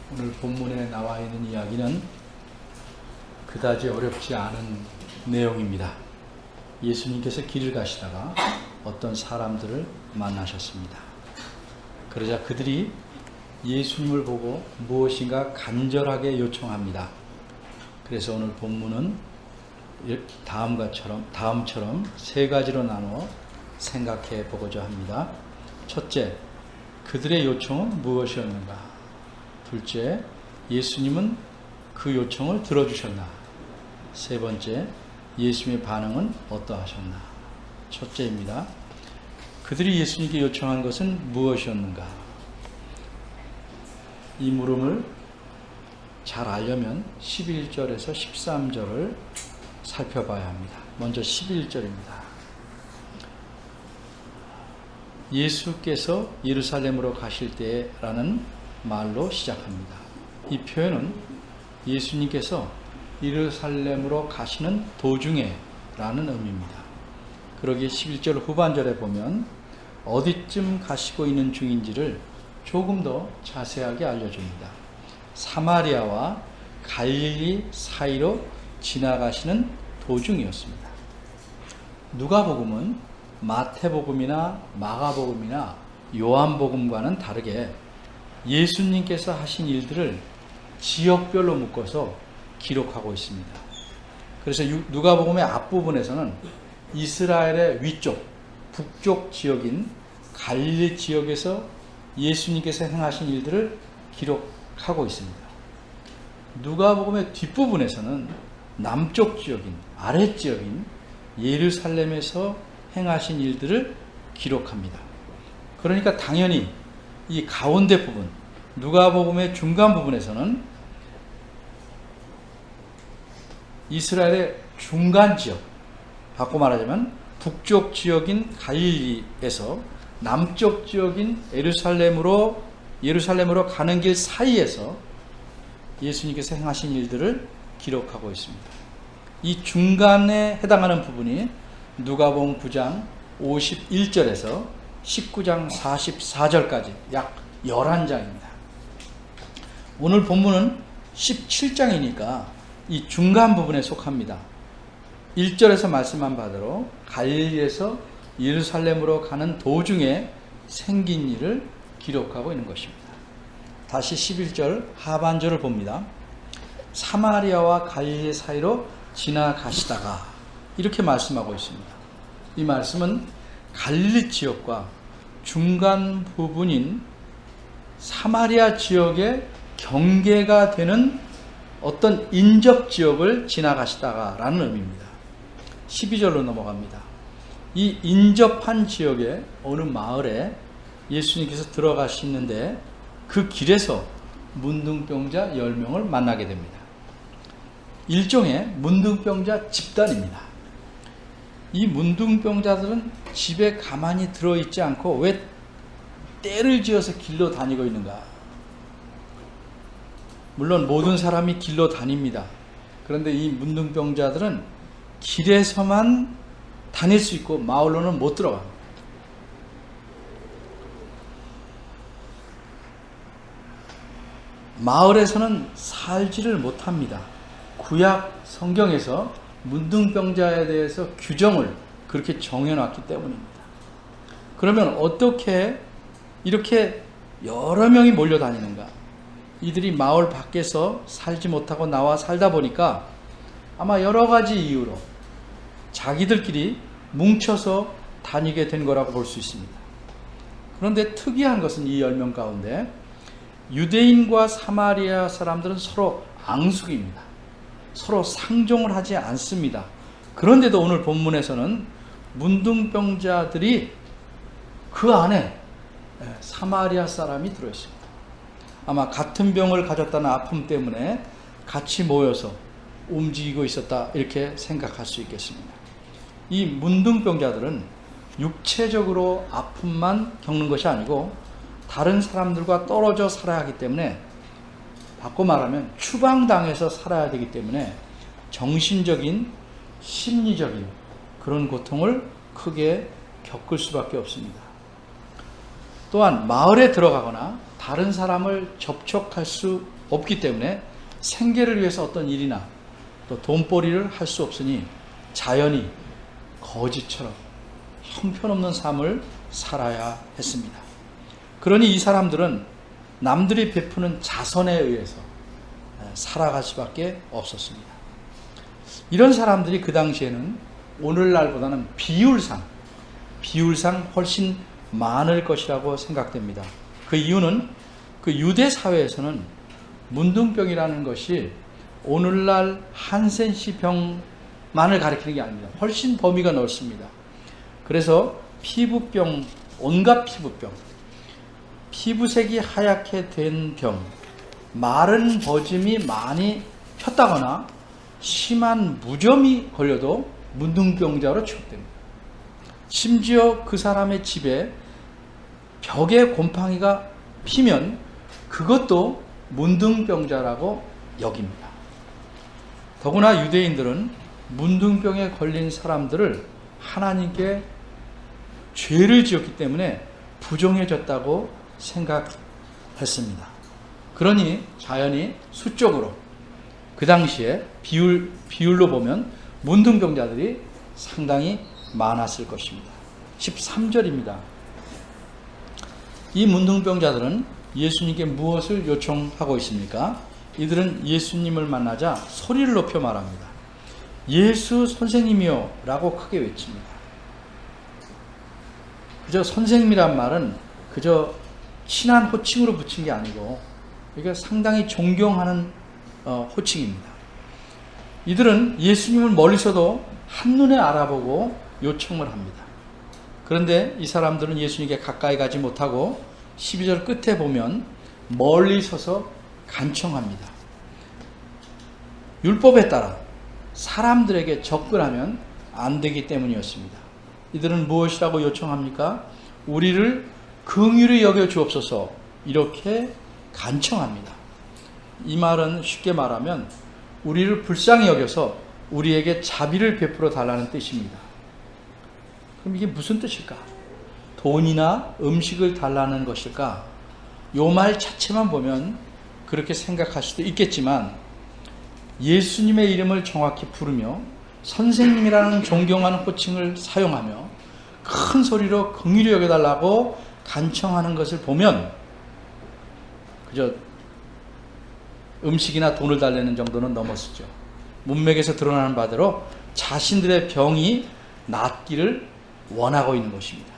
오늘 본문에 나와 있는 이야기는 그다지 어렵지 않은 내용입니다. 예수님께서 길을 가시다가 어떤 사람들을 만나셨습니다. 그러자 그들이 예수님을 보고 무엇인가 간절하게 요청합니다. 그래서 오늘 본문은 다음처럼 세 가지로 나누어 생각해 보고자 합니다. 첫째, 그들의 요청은 무엇이었는가? 둘째, 예수님은 그 요청을 들어주셨나? 세 번째, 예수님의 반응은 어떠하셨나? 첫째입니다. 그들이 예수님께 요청한 것은 무엇이었는가? 이 물음을 잘 알려면 11절에서 13절을 살펴봐야 합니다. 먼저 11절입니다. 예수께서 예루살렘으로 가실 때라는 말로 시작합니다. 이 표현은 예수님께서 예루살렘으로 가시는 도중에 라는 의미입니다. 그러기에 11절 후반절에 보면 어디쯤 가시고 있는 중인지를 조금 더 자세하게 알려줍니다. 사마리아와 갈릴리 사이로 지나가시는 도중이었습니다. 누가복음은 마태복음이나 마가복음이나 요한복음과는 다르게 예수님께서 하신 일들을 지역별로 묶어서 기록하고 있습니다. 그래서 누가복음의 앞부분에서는 이스라엘의 위쪽, 북쪽 지역인 갈릴리 지역에서 예수님께서 행하신 일들을 기록하고 있습니다. 누가복음의 뒷부분에서는 남쪽 지역인, 아랫지역인 예루살렘에서 행하신 일들을 기록합니다. 그러니까 당연히 이 가운데 부분, 누가복음의 중간 부분에서는 이스라엘의 중간 지역, 바꿔 말하자면 북쪽 지역인 갈릴리에서 남쪽 지역인 예루살렘으로 가는 길 사이에서 예수님께서 행하신 일들을 기록하고 있습니다. 이 중간에 해당하는 부분이 누가복음 9장 51절에서 19장 44절까지 약 11장입니다. 오늘 본문은 17장이니까 이 중간 부분에 속합니다. 1절에서 말씀한 바대로 갈릴리에서 예루살렘으로 가는 도중에 생긴 일을 기록하고 있는 것입니다. 다시 11절 하반절을 봅니다. 사마리아와 갈릴리 사이로 지나가시다가 이렇게 말씀하고 있습니다. 이 말씀은 갈릴리 지역과 중간 부분인 사마리아 지역의 경계가 되는 어떤 인접 지역을 지나가시다가 라는 의미입니다. 12절로 넘어갑니다. 이 인접한 지역의 어느 마을에 예수님께서 들어가시는데 그 길에서 문둥병자 10명을 만나게 됩니다. 일종의 문둥병자 집단입니다. 이 문둥병자들은 집에 가만히 들어있지 않고 왜 떼를 지어서 길로 다니고 있는가? 물론 모든 사람이 길로 다닙니다. 그런데 이 문둥병자들은 길에서만 다닐 수 있고 마을로는 못 들어갑니다. 마을에서는 살지를 못합니다. 구약 성경에서 문둥병자에 대해서 규정을 그렇게 정해놨기 때문입니다. 그러면 어떻게 이렇게 여러 명이 몰려다니는가? 이들이 마을 밖에서 살지 못하고 나와 살다 보니까 아마 여러 가지 이유로 자기들끼리 뭉쳐서 다니게 된 거라고 볼 수 있습니다. 그런데 특이한 것은 이 10명 가운데 유대인과 사마리아 사람들은 서로 앙숙입니다. 서로 상종을 하지 않습니다. 그런데도 오늘 본문에서는 문둥병자들이 그 안에 사마리아 사람이 들어있습니다. 아마 같은 병을 가졌다는 아픔 때문에 같이 모여서 움직이고 있었다 이렇게 생각할 수 있겠습니다. 이 문둥병자들은 육체적으로 아픔만 겪는 것이 아니고 다른 사람들과 떨어져 살아야 하기 때문에 바꿔 말하면 추방당해서 살아야 되기 때문에 정신적인, 심리적인 그런 고통을 크게 겪을 수밖에 없습니다. 또한 마을에 들어가거나 다른 사람을 접촉할 수 없기 때문에 생계를 위해서 어떤 일이나 또 돈벌이를 할 수 없으니 자연히 거지처럼 형편없는 삶을 살아야 했습니다. 그러니 이 사람들은 남들이 베푸는 자선에 의해서 살아갈 수밖에 없었습니다. 이런 사람들이 그 당시에는 오늘날보다는 비율상 훨씬 많을 것이라고 생각됩니다. 그 이유는 그 유대 사회에서는 문둥병이라는 것이 오늘날 한센시 병만을 가리키는 게 아닙니다. 훨씬 범위가 넓습니다. 그래서 피부병, 온갖 피부병, 피부색이 하얗게 된 병, 마른 버짐이 많이 폈다거나 심한 무좀이 걸려도 문둥병자로 취급됩니다. 심지어 그 사람의 집에 벽에 곰팡이가 피면 그것도 문둥병자라고 여깁니다. 더구나 유대인들은 문둥병에 걸린 사람들을 하나님께 죄를 지었기 때문에 부정해졌다고 생각했습니다. 그러니 자연히 수적으로 그 당시에 비율로 보면 문둥병자들이 상당히 많았을 것입니다. 13절입니다. 이 문둥병자들은 예수님께 무엇을 요청하고 있습니까? 이들은 예수님을 만나자 소리를 높여 말합니다. 예수 선생님이요 라고 크게 외칩니다. 그저 선생님이란 말은 그저 친한 호칭으로 붙인 게 아니고 이게 상당히 존경하는 호칭입니다. 이들은 예수님을 멀리서도 한눈에 알아보고 요청을 합니다. 그런데 이 사람들은 예수님께 가까이 가지 못하고 12절 끝에 보면 멀리 서서 간청합니다. 율법에 따라 사람들에게 접근하면 안 되기 때문이었습니다. 이들은 무엇이라고 요청합니까? 우리를 긍휼히 여겨 주옵소서 이렇게 간청합니다. 이 말은 쉽게 말하면 우리를 불쌍히 여겨서 우리에게 자비를 베풀어 달라는 뜻입니다. 그럼 이게 무슨 뜻일까? 돈이나 음식을 달라는 것일까? 요 말 자체만 보면 그렇게 생각할 수도 있겠지만 예수님의 이름을 정확히 부르며 선생님이라는 존경하는 호칭을 사용하며 큰 소리로 긍휼히 여겨달라고 간청하는 것을 보면 그저 음식이나 돈을 달라는 정도는 넘었었죠. 문맥에서 드러나는 바대로 자신들의 병이 낫기를 원하고 있는 것입니다.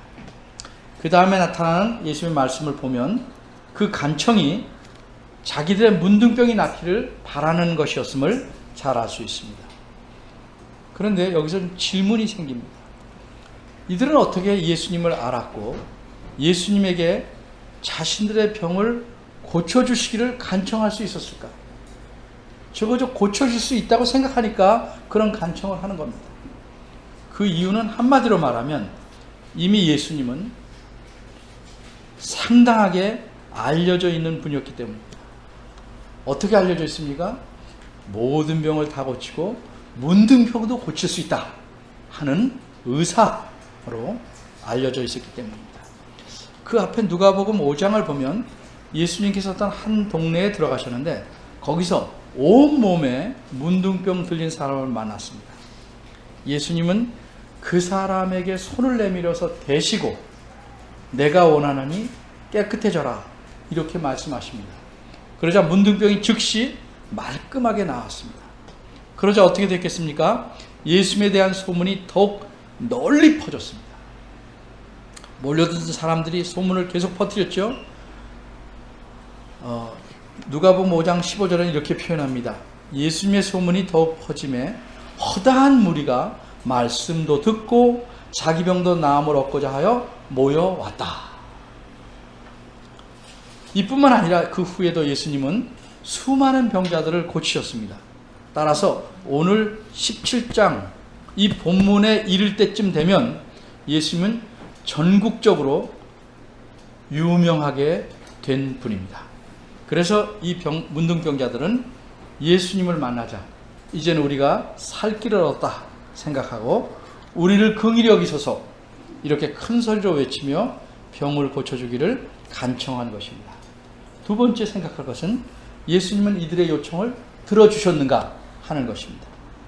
그 다음에 나타나는 예수님의 말씀을 보면 그 간청이 자기들의 문둥병이 낫기를 바라는 것이었음을 잘 알 수 있습니다. 그런데 여기서 질문이 생깁니다. 이들은 어떻게 예수님을 알았고 예수님에게 자신들의 병을 고쳐주시기를 간청할 수 있었을까? 적어도 고쳐줄 수 있다고 생각하니까 그런 간청을 하는 겁니다. 그 이유는 한마디로 말하면 이미 예수님은 상당하게 알려져 있는 분이었기 때문입니다. 어떻게 알려져 있습니까? 모든 병을 다 고치고 문둥병도 고칠 수 있다 하는 의사로 알려져 있었기 때문입니다. 그 앞에 누가복음 5장을 보면 예수님께서 어떤 한 동네에 들어가셨는데 거기서 온몸에 문둥병 들린 사람을 만났습니다. 예수님은 그 사람에게 손을 내밀어서 대시고 내가 원하노니 깨끗해져라 이렇게 말씀하십니다. 그러자 문둥병이 즉시 말끔하게 나았습니다. 그러자 어떻게 됐겠습니까? 예수님에 대한 소문이 더욱 널리 퍼졌습니다. 몰려든 사람들이 소문을 계속 퍼뜨렸죠. 누가복음 5장 15절은 이렇게 표현합니다. 예수님의 소문이 더욱 퍼짐에 허다한 무리가 말씀도 듣고 자기 병도 나음을 얻고자 하여 모여왔다. 이뿐만 아니라 그 후에도 예수님은 수많은 병자들을 고치셨습니다. 따라서 오늘 17장 이 본문에 이를 때쯤 되면 예수님은 전국적으로 유명하게 된 분입니다. 그래서 이 문둥병자들은 예수님을 만나자 이제는 우리가 살 길을 얻었다 생각하고 우리를 긍휼히 여기소서 이렇게 큰 소리로 외치며 병을 고쳐주기를 간청한 것입니다. 두 번째 생각할 것은 예수님은 이들의 요청을 들어주셨는가 하는 것입니다.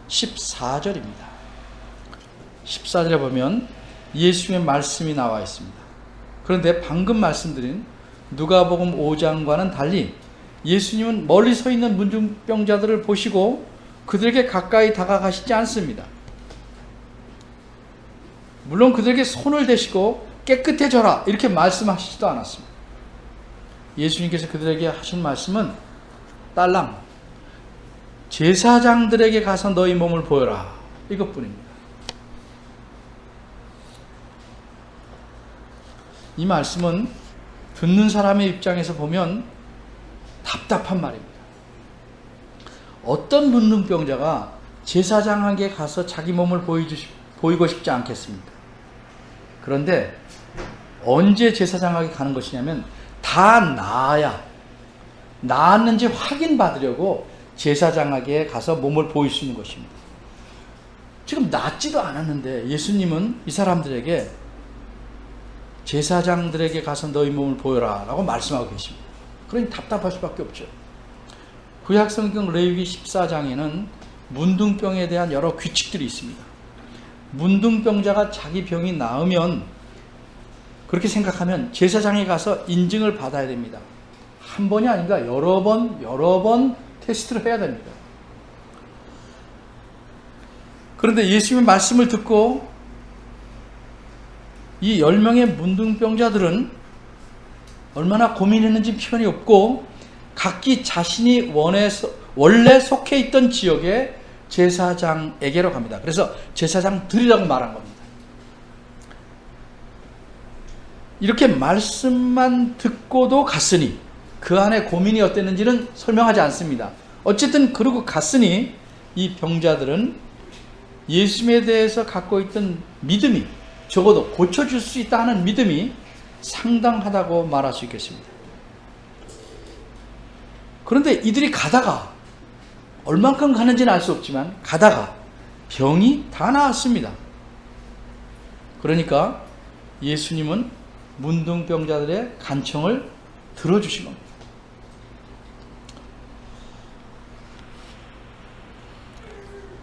14절입니다. 14절에 보면 예수님의 말씀이 나와 있습니다. 그런데 방금 말씀드린 누가복음 5장과는 달리 예수님은 멀리 서 있는 문둥병자들을 보시고 그들에게 가까이 다가가시지 않습니다. 물론 그들에게 손을 대시고 깨끗해져라 이렇게 말씀하시지도 않았습니다. 예수님께서 그들에게 하신 말씀은 딸랑 제사장들에게 가서 너희 몸을 보여라 이것뿐입니다. 이 말씀은 듣는 사람의 입장에서 보면 답답한 말입니다. 어떤 문둥병자가 제사장에게 가서 자기 몸을 보이고 싶지 않겠습니까? 그런데 언제 제사장에게 가는 것이냐면 다 나았는지 확인받으려고 제사장에게 가서 몸을 보일 수 있는 것입니다. 지금 낫지도 않았는데 예수님은 이 사람들에게 제사장들에게 가서 너희 몸을 보여라 라고 말씀하고 계십니다. 그러니 답답할 수밖에 없죠. 구약성경 레위기 14장에는 문둥병에 대한 여러 규칙들이 있습니다. 문둥병자가 자기 병이 나으면 그렇게 생각하면 제사장에 가서 인증을 받아야 됩니다. 한 번이 아닌가 여러 번 테스트를 해야 됩니다. 그런데 예수님의 말씀을 듣고 이 10명의 문둥병자들은 얼마나 고민했는지 표현이 없고 각기 자신이 원래 속해 있던 지역의 제사장에게로 갑니다. 그래서 제사장들이라고 말한 겁니다. 이렇게 말씀만 듣고도 갔으니 그 안에 고민이 어땠는지는 설명하지 않습니다. 어쨌든 그러고 갔으니 이 병자들은 예수님에 대해서 갖고 있던 믿음이 적어도 고쳐줄 수 있다 하는 믿음이 상당하다고 말할 수 있겠습니다. 그런데 이들이 가다가 얼만큼 가는지는 알 수 없지만 가다가 병이 다 나았습니다. 그러니까 예수님은 문둥병자들의 간청을 들어주신 겁니다.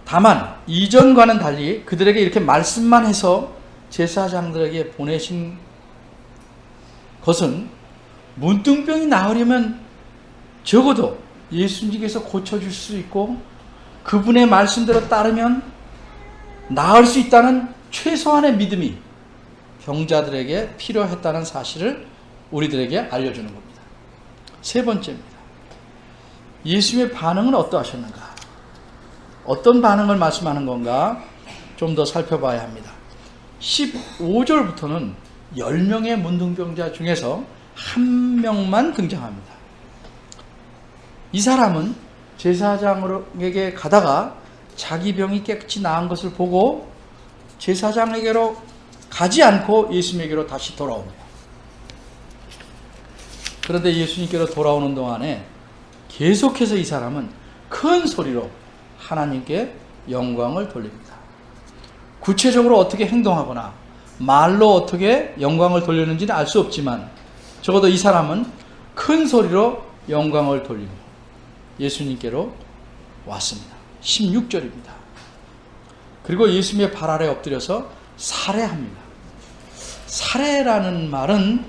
다만 이전과는 달리 그들에게 이렇게 말씀만 해서 제사장들에게 보내신 것은 문둥병이 나으려면 적어도 예수님께서 고쳐줄 수 있고 그분의 말씀대로 따르면 나을 수 있다는 최소한의 믿음이 병자들에게 필요했다는 사실을 우리들에게 알려주는 겁니다. 세 번째입니다. 예수님의 반응은 어떠하셨는가? 어떤 반응을 말씀하는 건가? 좀 더 살펴봐야 합니다. 15절부터는 10명의 문둥병자 중에서 한 명만 등장합니다. 이 사람은 제사장에게 가다가 자기 병이 깨끗이 나은 것을 보고 제사장에게로 가지 않고 예수님에게로 다시 돌아옵니다. 그런데 예수님께로 돌아오는 동안에 계속해서 이 사람은 큰 소리로 하나님께 영광을 돌립니다. 구체적으로 어떻게 행동하거나 말로 어떻게 영광을 돌렸는지는 알 수 없지만 적어도 이 사람은 큰 소리로 영광을 돌리고 예수님께로 왔습니다. 16절입니다. 그리고 예수님의 발 아래 엎드려서 살해합니다. 살해라는 말은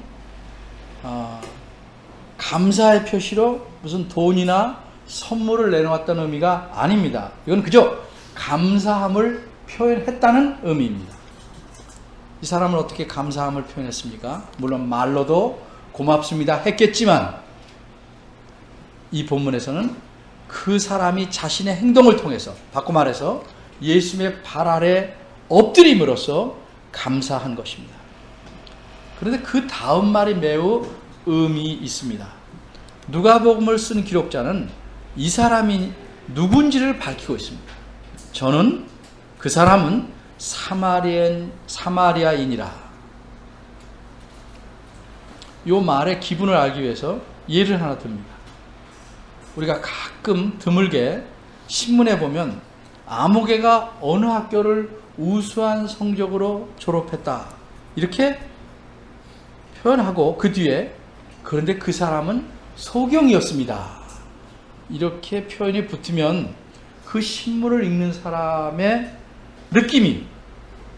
감사의 표시로 무슨 돈이나 선물을 내놓았다는 의미가 아닙니다. 이건 그저 감사함을 표현했다는 의미입니다. 이 사람은 어떻게 감사함을 표현했습니까? 물론 말로도 고맙습니다 했겠지만 이 본문에서는 그 사람이 자신의 행동을 통해서 바꿔 말해서 예수님의 발 아래 엎드림으로써 감사한 것입니다. 그런데 그 다음 말이 매우 의미 있습니다. 누가복음을 쓴 기록자는 이 사람이 누군지를 밝히고 있습니다. 저는 그 사람은 사마리아인이라. 이 말의 기분을 알기 위해서 예를 하나 듭니다. 우리가 가끔 드물게 신문에 보면 아무개가 어느 학교를 우수한 성적으로 졸업했다 이렇게 표현하고 그 뒤에 그런데 그 사람은 소경이었습니다. 이렇게 표현이 붙으면 그 신문을 읽는 사람의 느낌이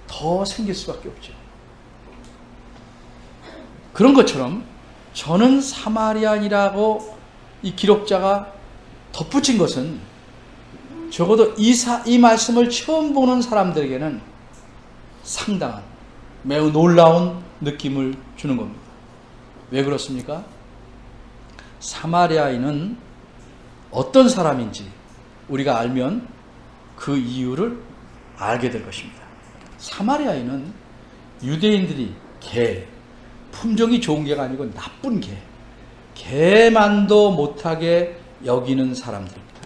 더 생길 수밖에 없죠. 그런 것처럼 저는 사마리아인이라고 이 기록자가 덧붙인 것은 적어도 이 말씀을 처음 보는 사람들에게는 상당한 매우 놀라운 느낌을 주는 겁니다. 왜 그렇습니까? 사마리아인은 어떤 사람인지 우리가 알면 그 이유를 알게 될 것입니다. 사마리아인은 유대인들이 품종이 좋은 개가 아니고 나쁜 개만도 못하게 여기는 사람들입니다.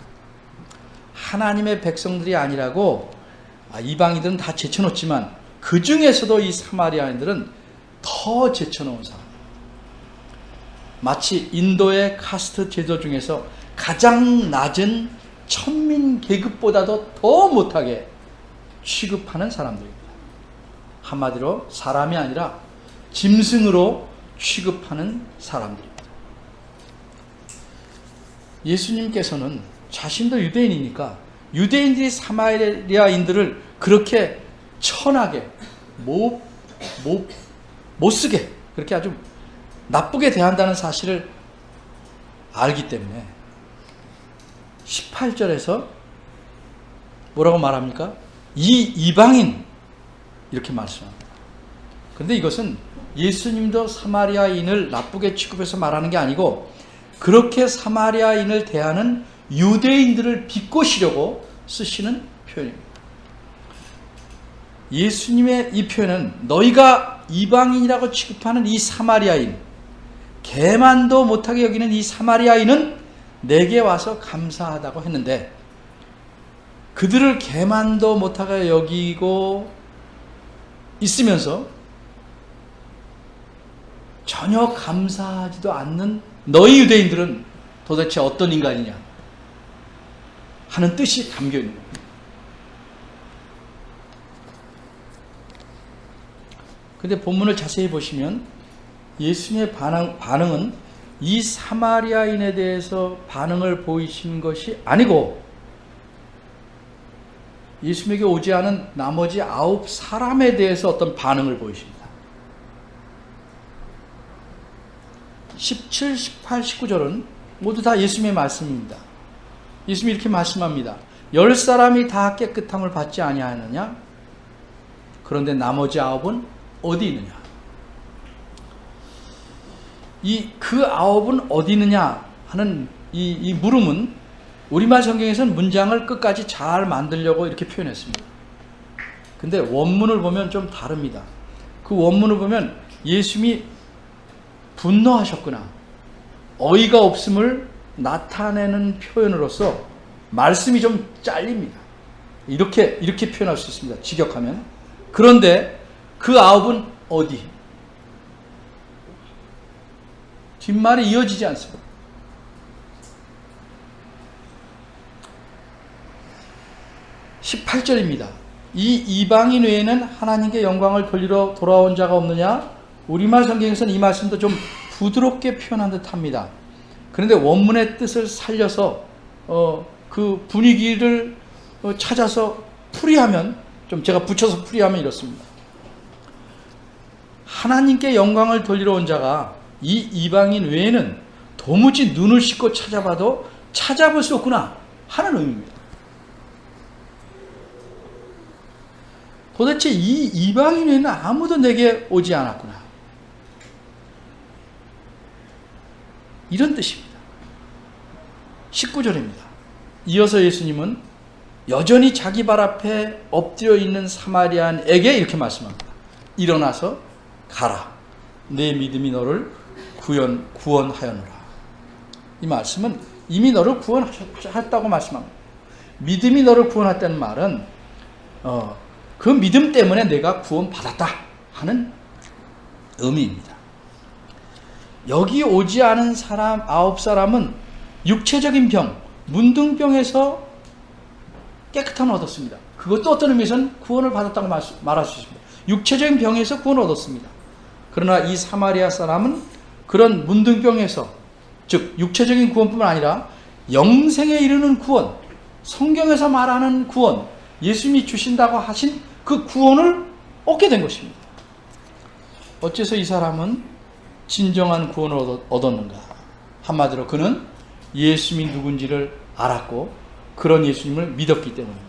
하나님의 백성들이 아니라고 이방인들은 다 제쳐놓지만 그 중에서도 이 사마리아인들은 더 제쳐놓은 사람. 마치 인도의 카스트 제도 중에서 가장 낮은 천민 계급보다도 더 못하게 취급하는 사람들입니다. 한마디로 사람이 아니라 짐승으로 취급하는 사람들입니다. 예수님께서는 자신도 유대인이니까 유대인들이 사마리아인들을 그렇게 천하게 못쓰게 그렇게 아주 나쁘게 대한다는 사실을 알기 때문에 18절에서 뭐라고 말합니까? 이 이방인 이렇게 말씀합니다. 그런데 이것은 예수님도 사마리아인을 나쁘게 취급해서 말하는 게 아니고 그렇게 사마리아인을 대하는 유대인들을 비꼬시려고 쓰시는 표현입니다. 예수님의 이 표현은 너희가 이방인이라고 취급하는 이 사마리아인, 개만도 못하게 여기는 이 사마리아인은 내게 와서 감사하다고 했는데 그들을 개만도 못하게 여기고 있으면서 전혀 감사하지도 않는 너희 유대인들은 도대체 어떤 인간이냐 하는 뜻이 담겨 있는 겁니다. 그런데 본문을 자세히 보시면 예수님의 반응은 이 사마리아인에 대해서 반응을 보이신 것이 아니고 예수님에게 오지 않은 나머지 9사람에 대해서 어떤 반응을 보이십니다. 17, 18, 19절은 모두 다 예수님의 말씀입니다. 예수님이 이렇게 말씀합니다. 10사람이 다 깨끗함을 받지 아니하느냐? 그런데 나머지 9은 어디 있느냐? 그 9은 어디 있느냐 하는 이 물음은 우리말 성경에서는 문장을 끝까지 잘 만들려고 이렇게 표현했습니다. 근데 원문을 보면 좀 다릅니다. 그 원문을 보면 예수님이 분노하셨구나, 어이가 없음을 나타내는 표현으로서 말씀이 좀 잘립니다. 이렇게 표현할 수 있습니다. 직역하면. 그런데 그 9은 어디? 뒷말이 이어지지 않습니다. 18절입니다. 이 이방인 외에는 하나님께 영광을 돌리러 돌아온 자가 없느냐? 우리말 성경에서는 이 말씀도 좀 부드럽게 표현한 듯합니다. 그런데 원문의 뜻을 살려서 그 분위기를 찾아서 풀이하면, 좀 제가 붙여서 풀이하면 이렇습니다. 하나님께 영광을 돌리러 온 자가 이 이방인 외에는 도무지 눈을 씻고 찾아봐도 찾아볼 수 없구나 하는 의미입니다. 도대체 이 이방인 외에는 아무도 내게 오지 않았구나, 이런 뜻입니다. 19절입니다. 이어서 예수님은 여전히 자기 발 앞에 엎드려 있는 사마리아인에게 이렇게 말씀합니다. 일어나서 가라, 내 믿음이 너를 구원하였노라. 이 말씀은 이미 너를 구원하셨다고 말씀합니다. 믿음이 너를 구원했다는 말은 그 믿음 때문에 내가 구원받았다 하는 의미입니다. 여기 오지 않은 사람 9사람은 육체적인 병, 문둥병에서 깨끗함을 얻었습니다. 그것도 어떤 의미에서는 구원을 받았다고 말할 수 있습니다. 육체적인 병에서 구원을 얻었습니다. 그러나 이 사마리아 사람은 그런 문둥병에서 즉 육체적인 구원뿐만 아니라 영생에 이르는 구원, 성경에서 말하는 구원, 예수님이 주신다고 하신 그 구원을 얻게 된 것입니다. 어째서 이 사람은 진정한 구원을 얻었는가? 한마디로 그는 예수님이 누군지를 알았고 그런 예수님을 믿었기 때문입니다.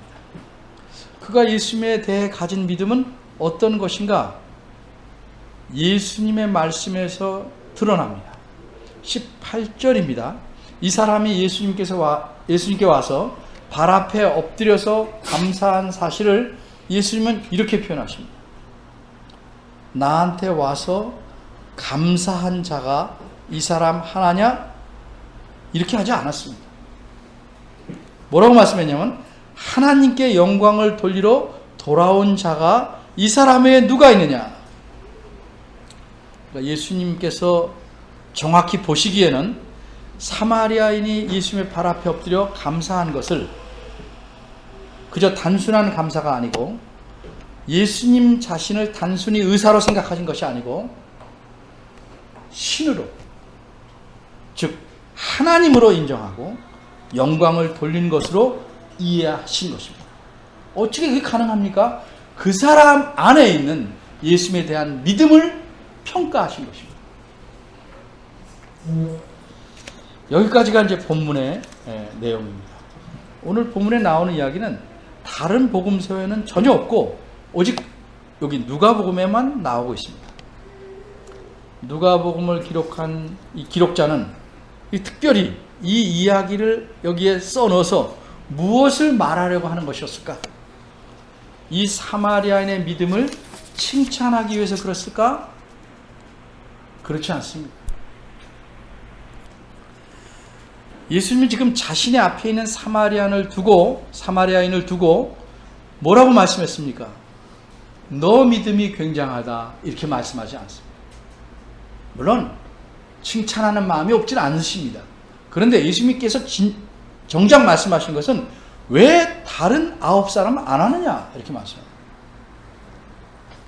그가 예수님에 대해 가진 믿음은 어떤 것인가? 예수님의 말씀에서 드러납니다. 18절입니다. 이 사람이 예수님께 와서 발 앞에 엎드려서 감사한 사실을 예수님은 이렇게 표현하십니다. 나한테 와서 감사한 자가 이 사람 하나냐? 이렇게 하지 않았습니다. 뭐라고 말씀했냐면 하나님께 영광을 돌리러 돌아온 자가 이 사람에 누가 있느냐? 그러니까 예수님께서 정확히 보시기에는 사마리아인이 예수님의 발 앞에 엎드려 감사한 것을 그저 단순한 감사가 아니고 예수님 자신을 단순히 의사로 생각하신 것이 아니고 신으로, 즉 하나님으로 인정하고 영광을 돌린 것으로 이해하신 것입니다. 어떻게 그게 가능합니까? 그 사람 안에 있는 예수님에 대한 믿음을 평가하신 것입니다. 여기까지가 이제 본문의 내용입니다. 오늘 본문에 나오는 이야기는 다른 복음서에는 전혀 없고 오직 여기 누가복음에만 나오고 있습니다. 누가복음을 기록한 이 기록자는 특별히 이 이야기를 여기에 써넣어서 무엇을 말하려고 하는 것이었을까? 이 사마리아인의 믿음을 칭찬하기 위해서 그랬을까? 그렇지 않습니다. 예수님은 지금 자신의 앞에 있는 사마리아인을 두고 뭐라고 말씀했습니까? 너 믿음이 굉장하다 이렇게 말씀하지 않습니다. 물론 칭찬하는 마음이 없지는 않으십니다. 그런데 예수님께서 정작 말씀하신 것은 왜 다른 9사람은 안 하느냐 이렇게 말씀합니다.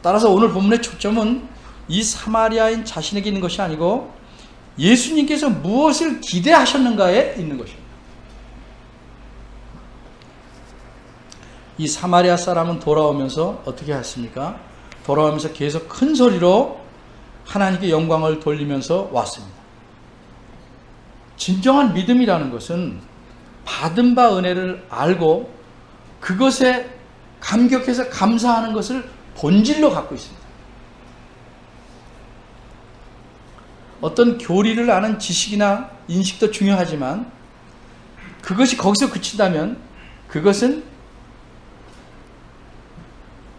따라서 오늘 본문의 초점은 이 사마리아인 자신에게 있는 것이 아니고 예수님께서 무엇을 기대하셨는가에 있는 것입니다. 이 사마리아 사람은 돌아오면서 어떻게 했습니까? 돌아오면서 계속 큰 소리로 하나님께 영광을 돌리면서 왔습니다. 진정한 믿음이라는 것은 받은 바 은혜를 알고 그것에 감격해서 감사하는 것을 본질로 갖고 있습니다. 어떤 교리를 아는 지식이나 인식도 중요하지만 그것이 거기서 그친다면 그것은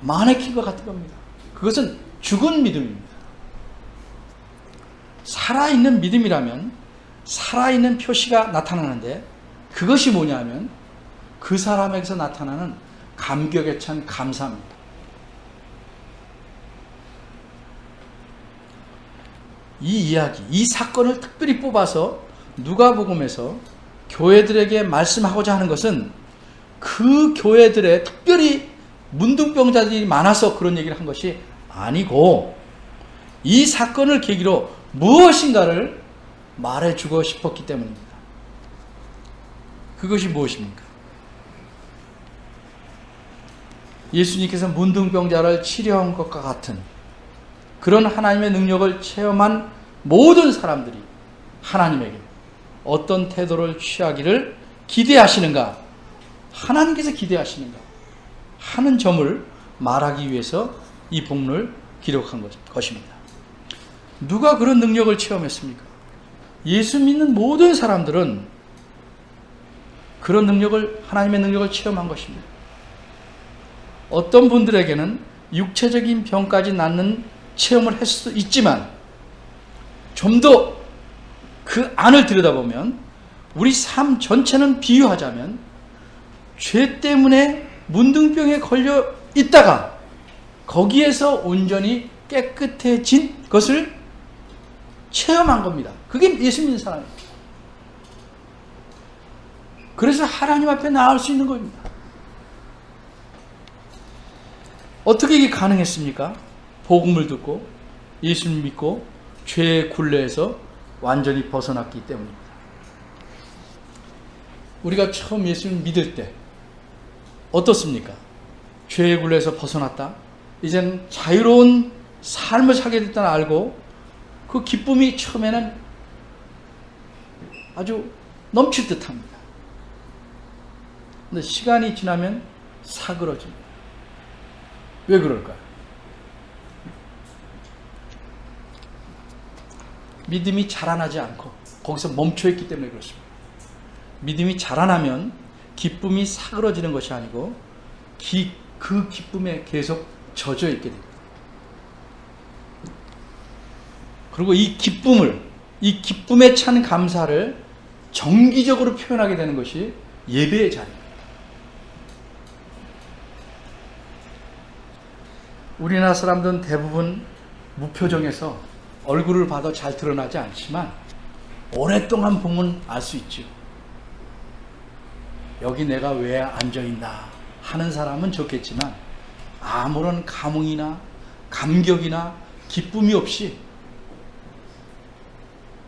마네킹과 같은 겁니다. 그것은 죽은 믿음입니다. 살아있는 믿음이라면 살아있는 표시가 나타나는데 그것이 뭐냐면 그 사람에게서 나타나는 감격에 찬 감사입니다. 이 이야기, 이 사건을 특별히 뽑아서 누가복음에서 교회들에게 말씀하고자 하는 것은 그 교회들의 특별히 문둥병자들이 많아서 그런 얘기를 한 것이 아니고 이 사건을 계기로 무엇인가를 말해주고 싶었기 때문입니다. 그것이 무엇입니까? 예수님께서 문둥병자를 치료한 것과 같은 그런 하나님의 능력을 체험한 모든 사람들이 하나님에게 어떤 태도를 취하기를 기대하시는가, 하나님께서 기대하시는가 하는 점을 말하기 위해서 이 본문을 기록한 것입니다. 누가 그런 능력을 체험했습니까? 예수 믿는 모든 사람들은 그런 능력을, 하나님의 능력을 체험한 것입니다. 어떤 분들에게는 육체적인 병까지 낫는 체험을 할 수도 있지만 좀 더 그 안을 들여다보면 우리 삶 전체는 비유하자면 죄 때문에 문둥병에 걸려 있다가 거기에서 온전히 깨끗해진 것을 체험한 겁니다. 그게 예수 믿는 사람입니다. 그래서 하나님 앞에 나올 수 있는 겁니다. 어떻게 이게 가능했습니까? 복음을 듣고 예수를 믿고 죄의 굴레에서 완전히 벗어났기 때문입니다. 우리가 처음 예수님 믿을 때 어떻습니까? 죄의 굴레에서 벗어났다. 이제는 자유로운 삶을 살게 됐다는 알고 그 기쁨이 처음에는 아주 넘칠 듯합니다. 근데 시간이 지나면 사그러집니다. 왜 그럴까요? 믿음이 자라나지 않고 거기서 멈춰있기 때문에 그렇습니다. 믿음이 자라나면 기쁨이 사그러지는 것이 아니고 그 기쁨에 계속 젖어 있게 됩니다. 그리고 이 기쁨에 찬 감사를 정기적으로 표현하게 되는 것이 예배의 자리입니다. 우리나라 사람들은 대부분 무표정해서 얼굴을 봐도 잘 드러나지 않지만 오랫동안 보면 알 수 있죠. 여기 내가 왜 앉아있나 하는 사람은 좋겠지만 아무런 감흥이나 감격이나 기쁨이 없이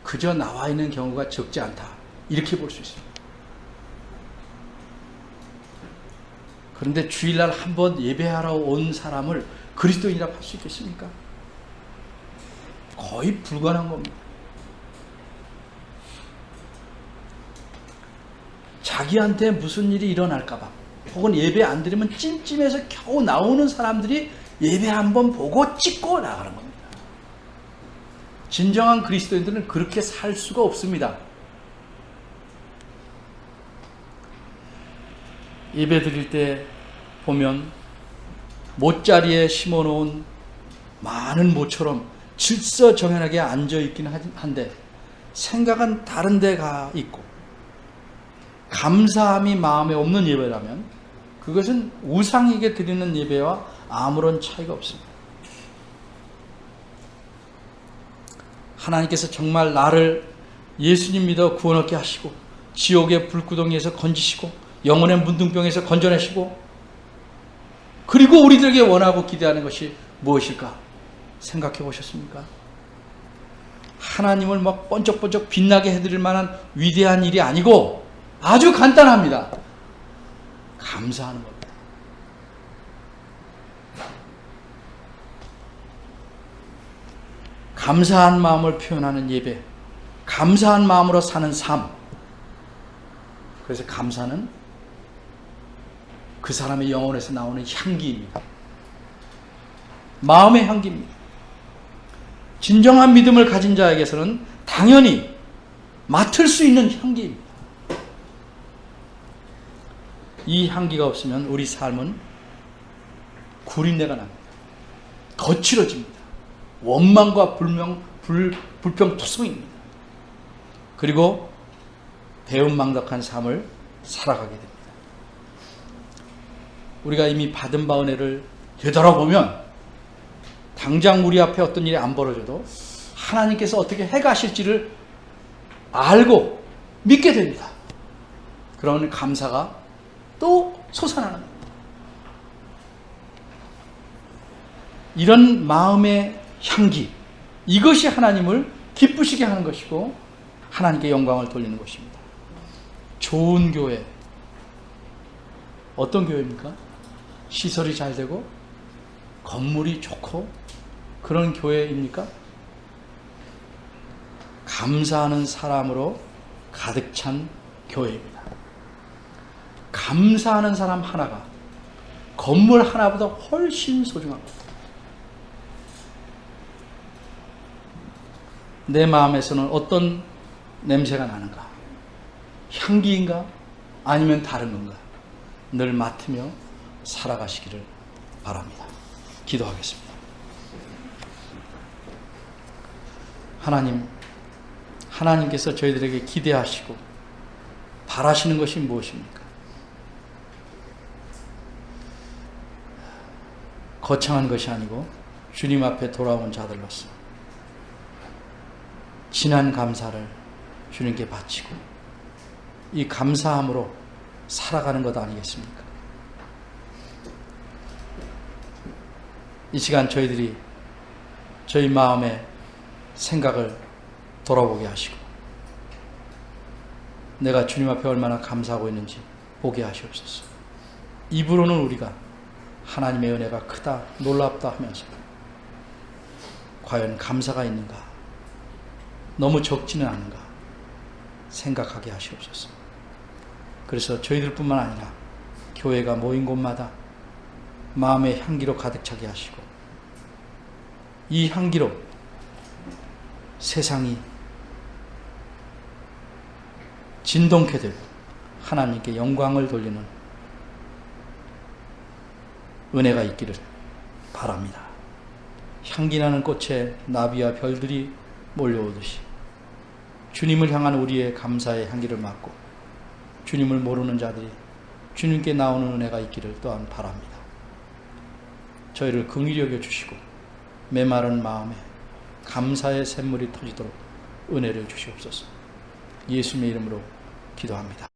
그저 나와 있는 경우가 적지 않다. 이렇게 볼 수 있습니다. 그런데 주일날 한번 예배하러 온 사람을 그리스도인이라고 할 수 있겠습니까? 거의 불가능한 겁니다. 자기한테 무슨 일이 일어날까봐 혹은 예배 안 드리면 찜찜해서 겨우 나오는 사람들이 예배 한번 보고 찍고 나가는 겁니다. 진정한 그리스도인들은 그렇게 살 수가 없습니다. 예배 드릴 때 보면 못자리에 심어놓은 많은 모처럼 질서정연하게 앉아있긴 한데 생각은 다른 데 가 있고 감사함이 마음에 없는 예배라면 그것은 우상에게 드리는 예배와 아무런 차이가 없습니다. 하나님께서 정말 나를 예수님 믿어 구원 얻게 하시고 지옥의 불구덩이에서 건지시고 영혼의 문둥병에서 건져내시고 그리고 우리들에게 원하고 기대하는 것이 무엇일까 생각해 보셨습니까? 하나님을 막 번쩍번쩍 빛나게 해드릴 만한 위대한 일이 아니고 아주 간단합니다. 감사하는 겁니다. 감사한 마음을 표현하는 예배, 감사한 마음으로 사는 삶. 그래서 감사는 그 사람의 영혼에서 나오는 향기입니다. 마음의 향기입니다. 진정한 믿음을 가진 자에게서는 당연히 맡을 수 있는 향기입니다. 이 향기가 없으면 우리 삶은 구린내가 납니다. 거칠어집니다. 원망과 불평투성입니다. 그리고 배은망덕한 삶을 살아가게 됩니다. 우리가 이미 받은 바 은혜를 되돌아보면 당장 우리 앞에 어떤 일이 안 벌어져도 하나님께서 어떻게 해가실지를 알고 믿게 됩니다. 그런 감사가 또 솟아나는 겁니다. 이런 마음의 향기, 이것이 하나님을 기쁘시게 하는 것이고 하나님께 영광을 돌리는 것입니다. 좋은 교회, 어떤 교회입니까? 시설이 잘 되고 건물이 좋고 그런 교회입니까? 감사하는 사람으로 가득 찬 교회입니다. 감사하는 사람 하나가 건물 하나보다 훨씬 소중합니다. 내 마음에서는 어떤 냄새가 나는가? 향기인가? 아니면 다른 건가? 늘 맡으며 살아가시기를 바랍니다. 기도하겠습니다. 하나님께서 저희들에게 기대하시고 바라시는 것이 무엇입니까? 거창한 것이 아니고 주님 앞에 돌아온 자들로서 진한 감사를 주님께 바치고 이 감사함으로 살아가는 것 아니겠습니까? 이 시간 저희들이 저희 마음의 생각을 돌아보게 하시고 내가 주님 앞에 얼마나 감사하고 있는지 보게 하시옵소서. 입으로는 우리가 하나님의 은혜가 크다, 놀랍다 하면서 과연 감사가 있는가, 너무 적지는 않은가 생각하게 하시옵소서. 그래서 저희들뿐만 아니라 교회가 모인 곳마다 마음의 향기로 가득 차게 하시고 이 향기로 세상이 진동케 되고 하나님께 영광을 돌리는 은혜가 있기를 바랍니다. 향기나는 꽃에 나비와 별들이 몰려오듯이 주님을 향한 우리의 감사의 향기를 맡고 주님을 모르는 자들이 주님께 나오는 은혜가 있기를 또한 바랍니다. 저희를 긍휼히 여겨주시고 메마른 마음에 감사의 샘물이 터지도록 은혜를 주시옵소서. 예수님의 이름으로 기도합니다.